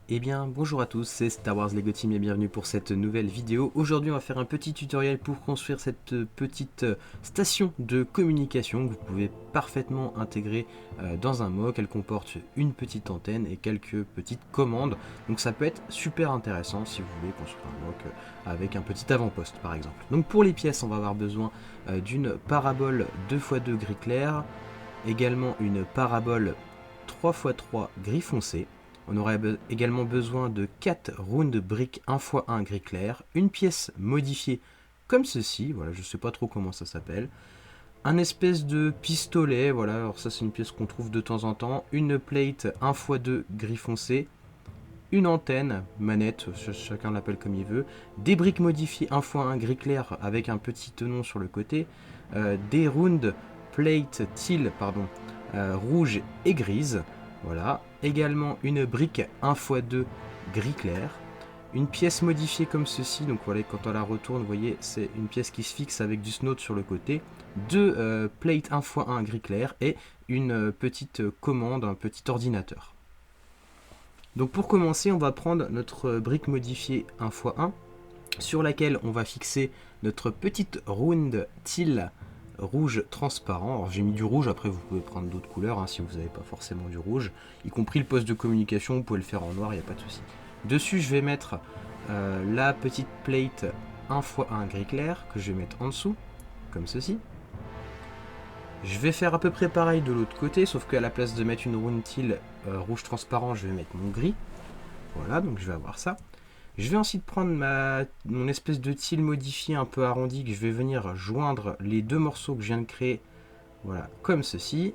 Eh bien, bonjour à tous, c'est Star Wars Lego Team et bienvenue pour cette nouvelle vidéo. Aujourd'hui, on va faire un petit tutoriel pour construire cette petite station de communication que vous pouvez parfaitement intégrer dans un MOC. Elle comporte une petite antenne et quelques petites commandes. Donc ça peut être super intéressant si vous voulez construire un MOC avec un petit avant-poste par exemple. Donc pour les pièces, on va avoir besoin d'une parabole 2x2 gris clair, également une parabole 3x3 gris foncé. On aurait également besoin de 4 round briques 1x1 gris clair, une pièce modifiée comme ceci, voilà, je sais pas trop comment ça s'appelle, un espèce de pistolet, voilà, alors ça c'est une pièce qu'on trouve de temps en temps, une plate 1x2 gris foncé, une antenne, manette, chacun l'appelle comme il veut, des briques modifiées 1x1 gris clair avec un petit tenon sur le côté, des round plate teal, rouge et grise, voilà. Également une brique 1x2 gris clair. Une pièce modifiée comme ceci, donc voilà, quand on la retourne, vous voyez, c'est une pièce qui se fixe avec du snout sur le côté. Deux plates 1x1 gris clair et une petite commande, un petit ordinateur. Donc pour commencer, on va prendre notre brique modifiée 1x1 sur laquelle on va fixer notre petite round teal rouge transparent. Alors j'ai mis du rouge, après vous pouvez prendre d'autres couleurs si vous n'avez pas forcément du rouge, y compris le poste de communication, vous pouvez le faire en noir, il n'y a pas de souci. Dessus je vais mettre la petite plate 1x1 gris clair que je vais mettre en dessous, comme ceci. Je vais faire à peu près pareil de l'autre côté, sauf qu'à la place de mettre une round teal rouge transparent, je vais mettre mon gris. Voilà, donc je vais avoir ça. Je vais ensuite prendre mon espèce de teal modifié un peu arrondi que je vais venir joindre les deux morceaux que je viens de créer, voilà, comme ceci.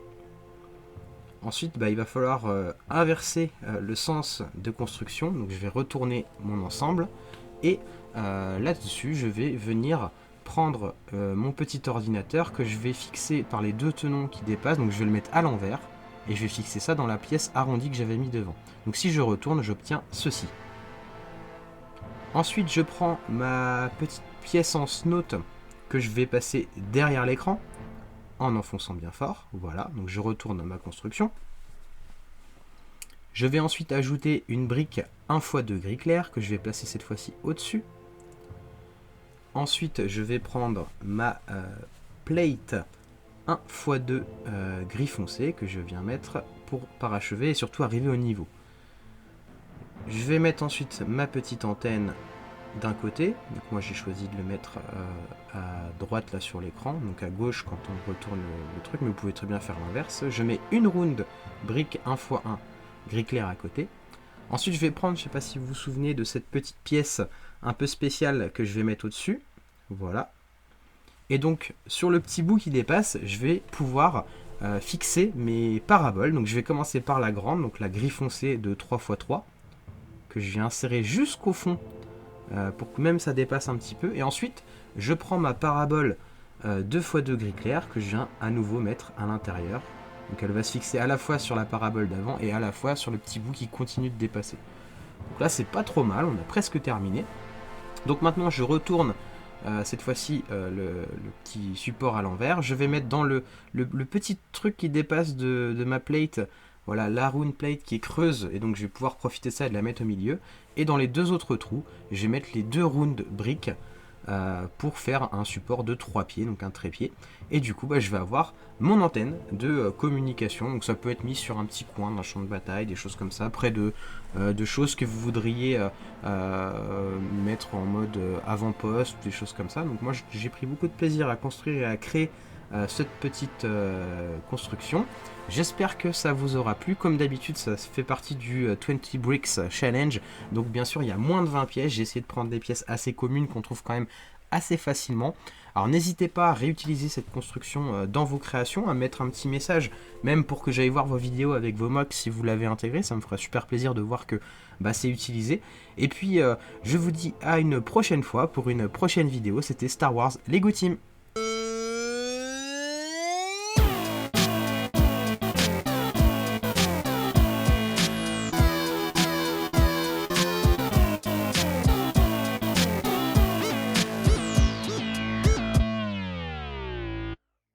Ensuite, il va falloir inverser le sens de construction, donc je vais retourner mon ensemble et là-dessus, je vais venir prendre mon petit ordinateur que je vais fixer par les deux tenons qui dépassent, donc je vais le mettre à l'envers et je vais fixer ça dans la pièce arrondie que j'avais mis devant. Donc si je retourne, j'obtiens ceci. Ensuite, je prends ma petite pièce en snout que je vais passer derrière l'écran en enfonçant bien fort. Voilà, donc je retourne ma construction. Je vais ensuite ajouter une brique 1x2 gris clair que je vais placer cette fois-ci au-dessus. Ensuite, je vais prendre ma plate 1x2 gris foncé que je viens mettre pour parachever et surtout arriver au niveau. Je vais mettre ensuite ma petite antenne d'un côté, donc moi j'ai choisi de le mettre à droite là sur l'écran, donc à gauche quand on retourne le truc, mais vous pouvez très bien faire l'inverse. Je mets une round brique 1x1 gris clair à côté. Ensuite je vais prendre, je ne sais pas si vous vous souvenez de cette petite pièce un peu spéciale que je vais mettre au-dessus, voilà. Et donc sur le petit bout qui dépasse, je vais pouvoir fixer mes paraboles. Donc je vais commencer par la grande, donc la gris foncé de 3x3, que je viens insérer jusqu'au fond pour que même ça dépasse un petit peu. Et ensuite, je prends ma parabole 2x2 gris clair que je viens à nouveau mettre à l'intérieur. Donc elle va se fixer à la fois sur la parabole d'avant et à la fois sur le petit bout qui continue de dépasser. Donc là, c'est pas trop mal, on a presque terminé. Donc maintenant, je retourne cette fois-ci le petit support à l'envers. Je vais mettre dans le petit truc qui dépasse de ma plate, voilà, la round plate qui est creuse, et donc je vais pouvoir profiter de ça et de la mettre au milieu. Et dans les deux autres trous, je vais mettre les deux round briques pour faire un support de 3 pieds, donc un trépied. Et du coup, je vais avoir mon antenne de communication. Donc ça peut être mis sur un petit coin d'un champ de bataille, des choses comme ça, près de choses que vous voudriez mettre en mode avant-poste, des choses comme ça. Donc moi, j'ai pris beaucoup de plaisir à construire et à créer cette petite construction. J'espère que ça vous aura plu. Comme d'habitude, ça fait partie du 20 Bricks Challenge. Donc bien sûr, il y a moins de 20 pièces. J'ai essayé de prendre des pièces assez communes qu'on trouve quand même assez facilement. Alors n'hésitez pas à réutiliser cette construction dans vos créations, à mettre un petit message, même pour que j'aille voir vos vidéos avec vos mocks si vous l'avez intégré. Ça me fera super plaisir de voir que c'est utilisé. Et puis je vous dis à une prochaine fois pour une prochaine vidéo. C'était Star Wars Lego Team.